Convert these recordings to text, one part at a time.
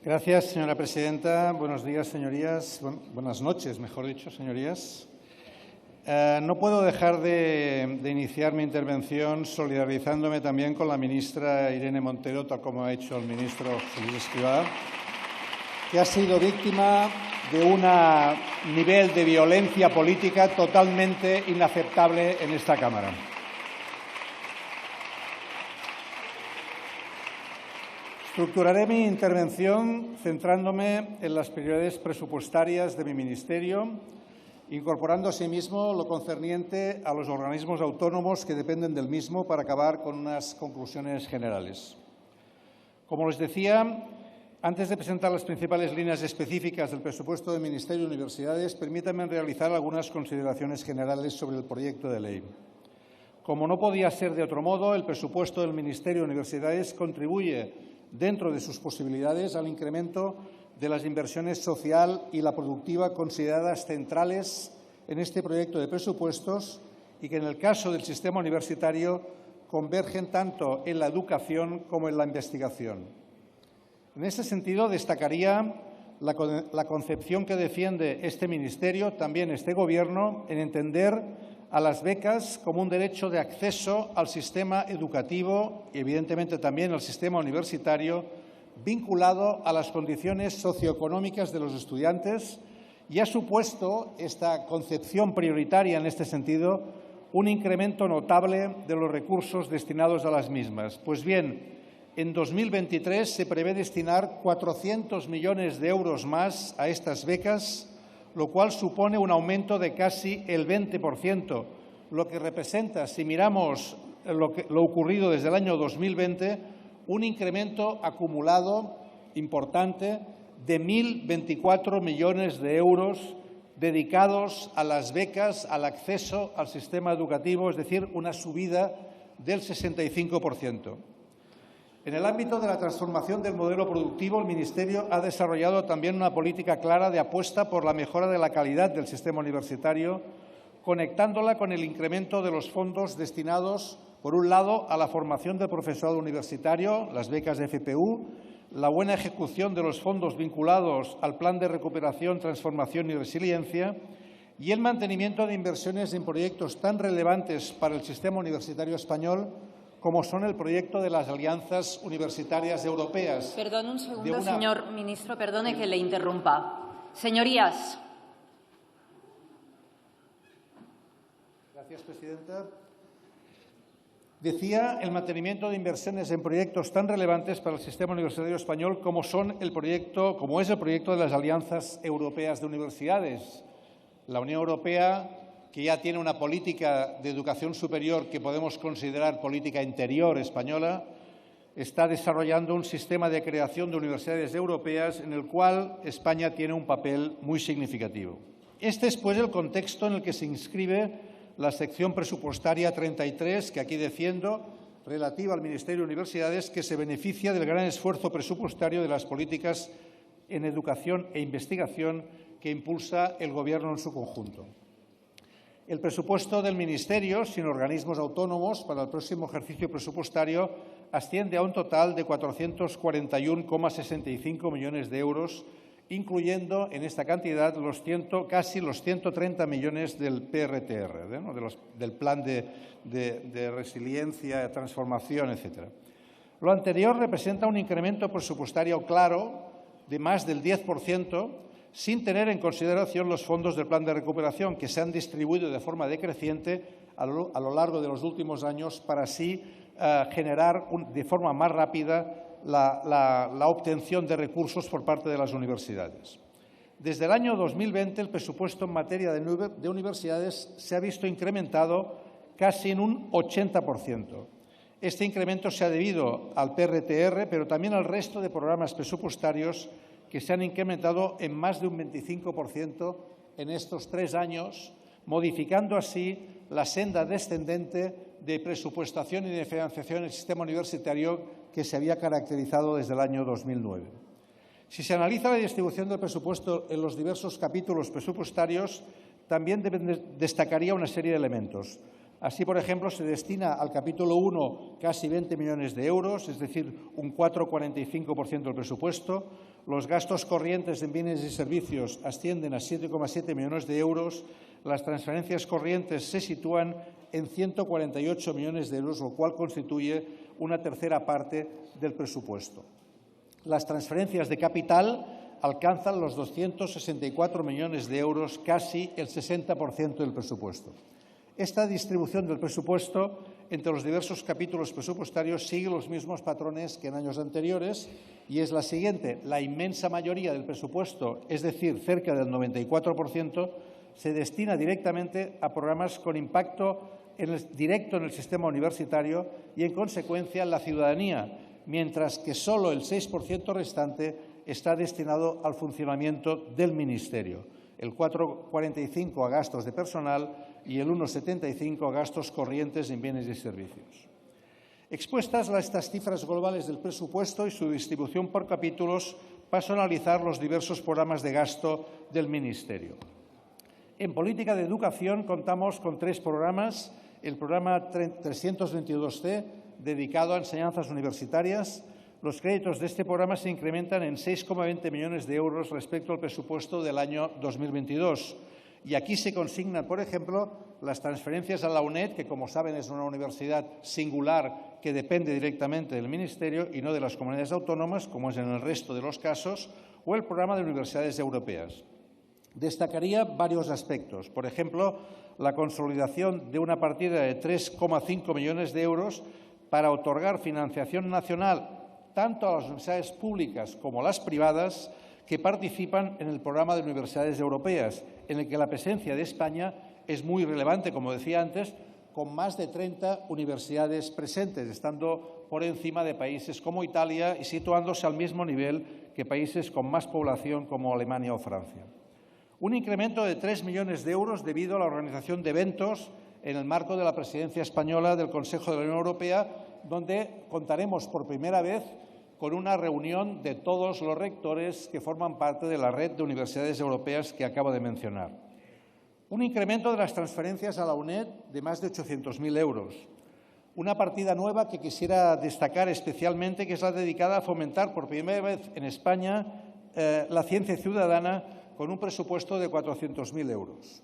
Gracias, señora presidenta. Buenos días, señorías. Buenas noches, mejor dicho, señorías. No puedo dejar de iniciar mi intervención solidarizándome también con la ministra Irene Montero, tal como ha hecho el ministro José Luis Escrivá, que ha sido víctima de un nivel de violencia política totalmente inaceptable en esta Cámara. Estructuraré mi intervención centrándome en las prioridades presupuestarias de mi ministerio, incorporando asimismo lo concerniente a los organismos autónomos que dependen del mismo para acabar con unas conclusiones generales. Como les decía, antes de presentar las principales líneas específicas del presupuesto del Ministerio de Universidades, permítanme realizar algunas consideraciones generales sobre el proyecto de ley. Como no podía ser de otro modo, el presupuesto del Ministerio de Universidades contribuye, dentro de sus posibilidades, al incremento de las inversiones social y la productiva consideradas centrales en este proyecto de presupuestos y que, en el caso del sistema universitario, convergen tanto en la educación como en la investigación. En ese sentido, destacaría la concepción que defiende este Ministerio, también este Gobierno, en entender a las becas como un derecho de acceso al sistema educativo y, evidentemente, también al sistema universitario, vinculado a las condiciones socioeconómicas de los estudiantes, y ha supuesto esta concepción prioritaria en este sentido un incremento notable de los recursos destinados a las mismas. Pues bien, en 2023 se prevé destinar 400 millones de euros más a estas becas, lo cual supone un aumento de casi el 20%, lo que representa, si miramos lo ocurrido desde el año 2020, un incremento acumulado importante de 1.024 millones de euros dedicados a las becas, al acceso al sistema educativo, es decir, una subida del 65%. En el ámbito de la transformación del modelo productivo, el Ministerio ha desarrollado también una política clara de apuesta por la mejora de la calidad del sistema universitario, conectándola con el incremento de los fondos destinados, por un lado, a la formación del profesorado universitario, las becas de FPU, la buena ejecución de los fondos vinculados al Plan de Recuperación, Transformación y Resiliencia y el mantenimiento de inversiones en proyectos tan relevantes para el sistema universitario español como son el proyecto de las alianzas universitarias europeas. Perdón un segundo, señor ministro, perdone que le interrumpa. Señorías. Gracias, presidenta. Decía el mantenimiento de inversiones en proyectos tan relevantes para el sistema universitario español como es el proyecto de las alianzas europeas de universidades. La Unión Europea, que ya tiene una política de educación superior que podemos considerar política interior española, está desarrollando un sistema de creación de universidades europeas en el cual España tiene un papel muy significativo. Este es, pues, el contexto en el que se inscribe la sección presupuestaria 33, que aquí defiendo, relativa al Ministerio de Universidades, que se beneficia del gran esfuerzo presupuestario de las políticas en educación e investigación que impulsa el Gobierno en su conjunto. El presupuesto del Ministerio, sin organismos autónomos, para el próximo ejercicio presupuestario asciende a un total de 441,65 millones de euros, incluyendo en esta cantidad casi los 130 millones del PRTR, del Plan de Resiliencia, Transformación, etc. Lo anterior representa un incremento presupuestario claro de más del 10%, sin tener en consideración los fondos del Plan de Recuperación, que se han distribuido de forma decreciente a lo largo de los últimos años para así generar de forma más rápida la obtención de recursos por parte de las universidades. Desde el año 2020, el presupuesto en materia de universidades se ha visto incrementado casi en un 80%. Este incremento se ha debido al PRTR, pero también al resto de programas presupuestarios que se han incrementado en más de un 25% en estos 3 años, modificando así la senda descendente de presupuestación y de financiación del sistema universitario que se había caracterizado desde el año 2009. Si se analiza la distribución del presupuesto en los diversos capítulos presupuestarios, también destacaría una serie de elementos. Así, por ejemplo, se destina al capítulo 1 casi 20 millones de euros, es decir, un 4,45% del presupuesto. Los gastos corrientes en bienes y servicios ascienden a 7,7 millones de euros. Las transferencias corrientes se sitúan en 148 millones de euros, lo cual constituye una tercera parte del presupuesto. Las transferencias de capital alcanzan los 264 millones de euros, casi el 60% del presupuesto. Esta distribución del presupuesto entre los diversos capítulos presupuestarios sigue los mismos patrones que en años anteriores y es la siguiente. La inmensa mayoría del presupuesto, es decir, cerca del 94%, se destina directamente a programas con impacto directo en el sistema universitario y, en consecuencia, en la ciudadanía, mientras que solo el 6% restante está destinado al funcionamiento del Ministerio, el 4,45% a gastos de personal y el 1,75% a gastos corrientes en bienes y servicios. Expuestas estas cifras globales del presupuesto y su distribución por capítulos, paso a analizar los diversos programas de gasto del Ministerio. En política de educación contamos con 3 programas. El programa 322C, dedicado a enseñanzas universitarias. Los créditos de este programa se incrementan en 6,20 millones de euros respecto al presupuesto del año 2022. Y aquí se consignan, por ejemplo, las transferencias a la UNED, que, como saben, es una universidad singular que depende directamente del Ministerio y no de las comunidades autónomas, como es en el resto de los casos, o el programa de universidades europeas. Destacaría varios aspectos. Por ejemplo, la consolidación de una partida de 3,5 millones de euros para otorgar financiación nacional tanto a las universidades públicas como a las privadas que participan en el programa de universidades europeas, en el que la presencia de España es muy relevante, como decía antes, con más de 30 universidades presentes, estando por encima de países como Italia y situándose al mismo nivel que países con más población como Alemania o Francia. Un incremento de 3 millones de euros debido a la organización de eventos en el marco de la presidencia española del Consejo de la Unión Europea, donde contaremos por primera vez con una reunión de todos los rectores que forman parte de la red de universidades europeas que acabo de mencionar. Un incremento de las transferencias a la UNED de más de 800.000 euros. Una partida nueva que quisiera destacar especialmente, que es la dedicada a fomentar por primera vez en España la ciencia ciudadana, con un presupuesto de 400.000 euros.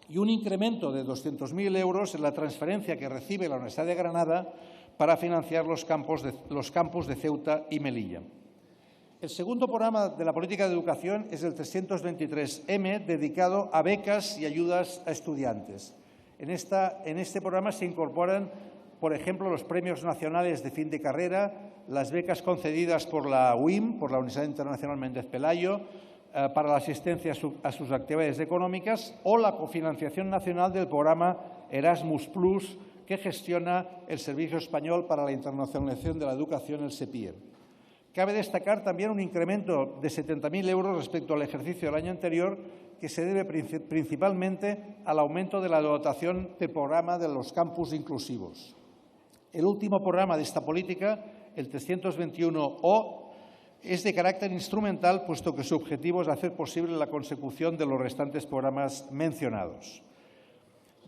Y un incremento de 200.000 euros en la transferencia que recibe la Universidad de Granada para financiar los campus de Ceuta y Melilla. El segundo programa de la política de educación es el 323M, dedicado a becas y ayudas a estudiantes. En este programa se incorporan, por ejemplo, los premios nacionales de fin de carrera, las becas concedidas por la UIM, por la Universidad Internacional Méndez Pelayo, para la asistencia a sus actividades económicas, o la cofinanciación nacional del programa Erasmus+, que gestiona el Servicio Español para la Internacionalización de la Educación, el SEPIE. Cabe destacar también un incremento de 70.000 euros respecto al ejercicio del año anterior, que se debe principalmente al aumento de la dotación del programa de los campus inclusivos. El último programa de esta política, el 321O, es de carácter instrumental, puesto que su objetivo es hacer posible la consecución de los restantes programas mencionados.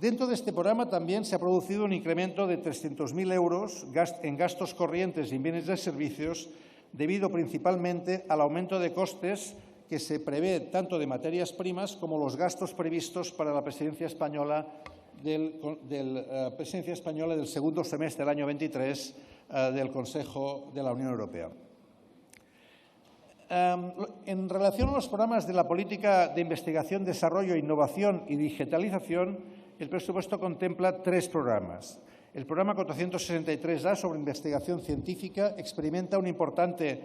Dentro de este programa también se ha producido un incremento de 300.000 euros en gastos corrientes y en bienes y servicios, debido principalmente al aumento de costes que se prevé tanto de materias primas como los gastos previstos para la presidencia española del segundo semestre del año 23 del Consejo de la Unión Europea. En relación a los programas de la política de investigación, desarrollo, innovación y digitalización, el presupuesto contempla 3 programas. El programa 463A sobre investigación científica experimenta un importante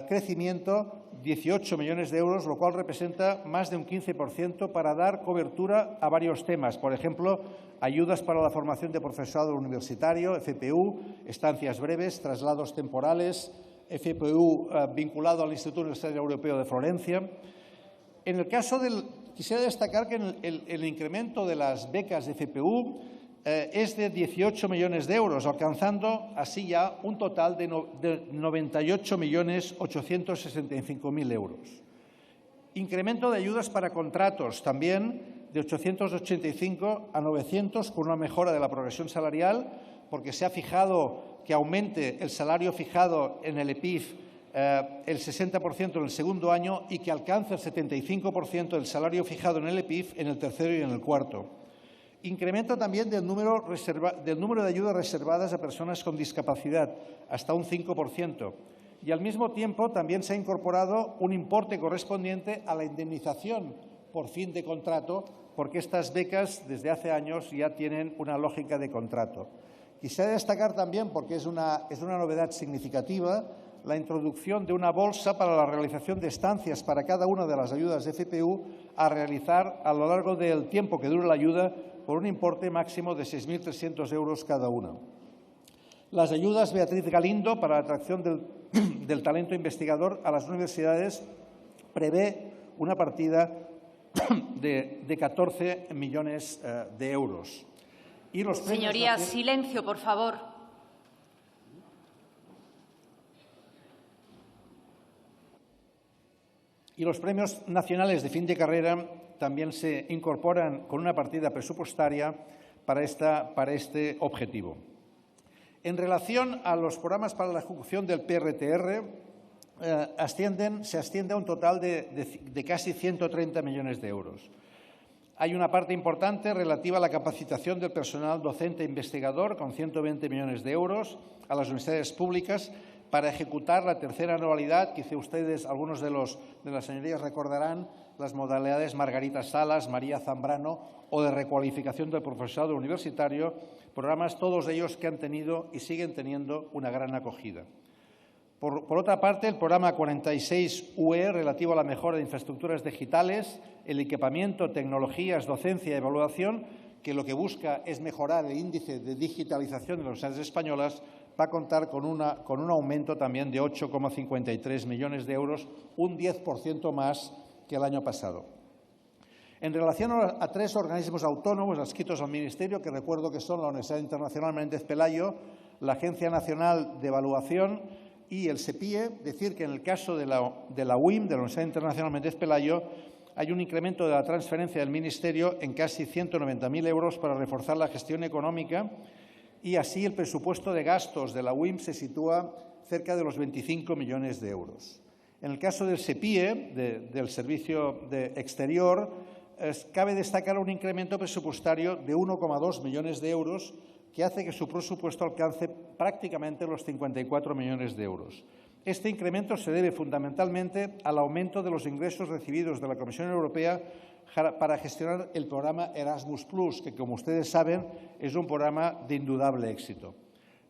crecimiento, 18 millones de euros, lo cual representa más de un 15% para dar cobertura a varios temas. Por ejemplo, ayudas para la formación de profesorado universitario, FPU, estancias breves, traslados temporales, FPU vinculado al Instituto Universitario Europeo de Florencia. En el caso quisiera destacar que el incremento de las becas de FPU es de 18 millones de euros, alcanzando así ya un total de 98.865.000 euros. Incremento de ayudas para contratos también de 885 a 900 con una mejora de la progresión salarial, porque se ha fijado que aumente el salario fijado en el EPIF el 60% en el segundo año y que alcance el 75% del salario fijado en el EPIF en el tercero y en el cuarto. Incremento también del número de ayudas reservadas a personas con discapacidad, hasta un 5%. Y al mismo tiempo también se ha incorporado un importe correspondiente a la indemnización por fin de contrato, porque estas becas desde hace años ya tienen una lógica de contrato. Quisiera destacar también, porque es una novedad significativa, la introducción de una bolsa para la realización de estancias para cada una de las ayudas de FPU a realizar a lo largo del tiempo que dure la ayuda por un importe máximo de 6.300 euros cada una. Las ayudas Beatriz Galindo para la atracción del talento investigador a las universidades prevé una partida de 14 millones de euros. Y los Señoría, silencio, por favor. Y los premios nacionales de fin de carrera también se incorporan con una partida presupuestaria para este objetivo. En relación a los programas para la ejecución del PRTR, se asciende a un total de casi 130 millones de euros. Hay una parte importante relativa a la capacitación del personal docente e investigador, con 120 millones de euros, a las universidades públicas, para ejecutar la tercera anualidad. Quizá ustedes, algunos de las señorías recordarán las modalidades Margarita Salas, María Zambrano o de recualificación del profesorado universitario, programas todos ellos que han tenido y siguen teniendo una gran acogida. Por otra parte, el programa 46UE, relativo a la mejora de infraestructuras digitales, el equipamiento, tecnologías, docencia y evaluación, que lo que busca es mejorar el índice de digitalización de las universidades españolas, va a contar con un aumento también de 8,53 millones de euros, un 10% más que el año pasado. En relación a tres organismos autónomos adscritos al Ministerio, que recuerdo que son la Universidad Internacional Menéndez Pelayo, la Agencia Nacional de Evaluación y el SEPIE, decir que en el caso de la UIM, de la Universidad Internacional Menéndez Pelayo, hay un incremento de la transferencia del Ministerio en casi 190.000 euros para reforzar la gestión económica, y así el presupuesto de gastos de la UIM se sitúa cerca de los 25 millones de euros. En el caso del SEPIE, del Servicio Exterior, cabe destacar un incremento presupuestario de 1,2 millones de euros, que hace que su presupuesto alcance prácticamente los 54 millones de euros. Este incremento se debe fundamentalmente al aumento de los ingresos recibidos de la Comisión Europea para gestionar el programa Erasmus+, que, como ustedes saben, es un programa de indudable éxito.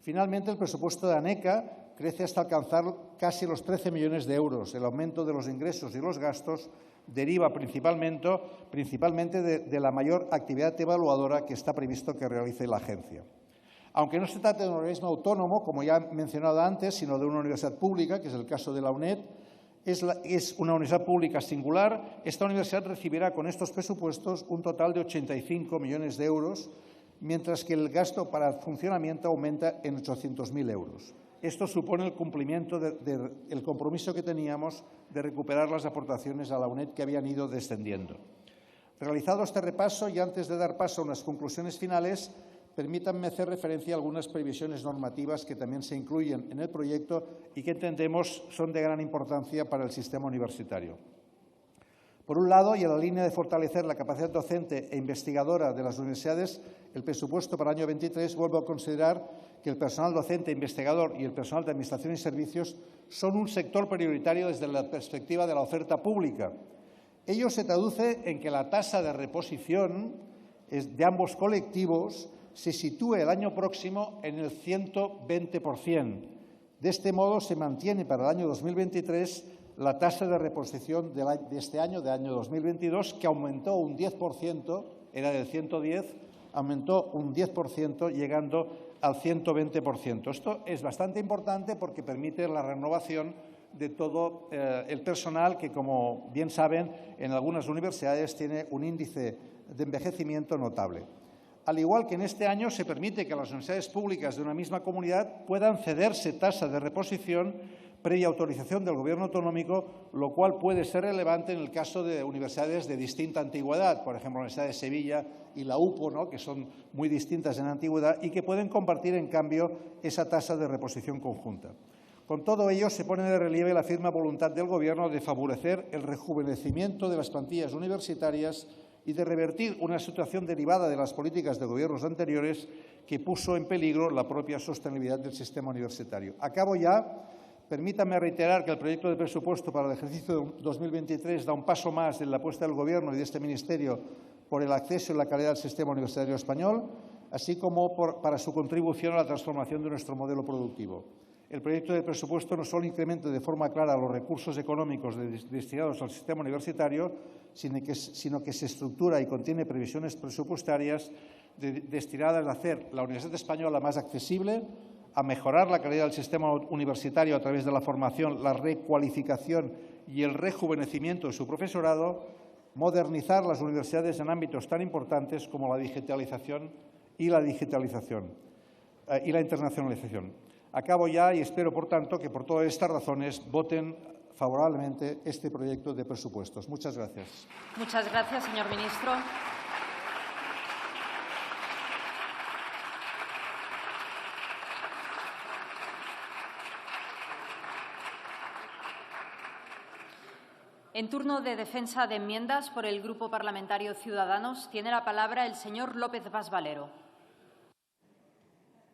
Finalmente, el presupuesto de ANECA crece hasta alcanzar casi los 13 millones de euros. El aumento de los ingresos y los gastos deriva principalmente de la mayor actividad evaluadora que está previsto que realice la agencia. Aunque no se trata de un organismo autónomo, como ya he mencionado antes, sino de una universidad pública, que es el caso de la UNED, es una universidad pública singular. Esta universidad recibirá con estos presupuestos un total de 85 millones de euros, mientras que el gasto para el funcionamiento aumenta en 800.000 euros. Esto supone el cumplimiento del compromiso que teníamos de recuperar las aportaciones a la UNED que habían ido descendiendo. Realizado este repaso y antes de dar paso a unas conclusiones finales, permítanme hacer referencia a algunas previsiones normativas que también se incluyen en el proyecto y que entendemos son de gran importancia para el sistema universitario. Por un lado, y en la línea de fortalecer la capacidad docente e investigadora de las universidades, el presupuesto para el año 23 vuelve a considerar que el personal docente e investigador y el personal de Administración y Servicios son un sector prioritario desde la perspectiva de la oferta pública. Ello se traduce en que la tasa de reposición de ambos colectivos se sitúe el año próximo en el 120%. De este modo, se mantiene para el año 2023 la tasa de reposición de este año, de año 2022, que aumentó un 10%, era del 110%, aumentó un 10%, llegando al 120%. Esto es bastante importante porque permite la renovación de todo el personal que, como bien saben, en algunas universidades tiene un índice de envejecimiento notable. Al igual que en este año se permite que las universidades públicas de una misma comunidad puedan cederse tasa de reposición previa autorización del Gobierno autonómico, lo cual puede ser relevante en el caso de universidades de distinta antigüedad, por ejemplo, la Universidad de Sevilla y la UPO, ¿no?, que son muy distintas en antigüedad y que pueden compartir, en cambio, esa tasa de reposición conjunta. Con todo ello, se pone de relieve la firme voluntad del Gobierno de favorecer el rejuvenecimiento de las plantillas universitarias y de revertir una situación derivada de las políticas de gobiernos anteriores que puso en peligro la propia sostenibilidad del sistema universitario. Acabo ya. Permítame reiterar que el proyecto de presupuesto para el ejercicio 2023 da un paso más en la apuesta del Gobierno y de este Ministerio por el acceso y la calidad del sistema universitario español, así como para su contribución a la transformación de nuestro modelo productivo. El proyecto de presupuesto no solo incrementa de forma clara los recursos económicos destinados al sistema universitario, sino que se estructura y contiene previsiones presupuestarias destinadas a hacer la Universidad Española más accesible, a mejorar la calidad del sistema universitario a través de la formación, la recualificación y el rejuvenecimiento de su profesorado, modernizar las universidades en ámbitos tan importantes como la digitalización y la internacionalización. Acabo ya y espero, por tanto, que por todas estas razones voten favorablemente este proyecto de presupuestos. Muchas gracias. Muchas gracias, señor ministro. En turno de defensa de enmiendas por el Grupo Parlamentario Ciudadanos, tiene la palabra el señor López Vaz Valero.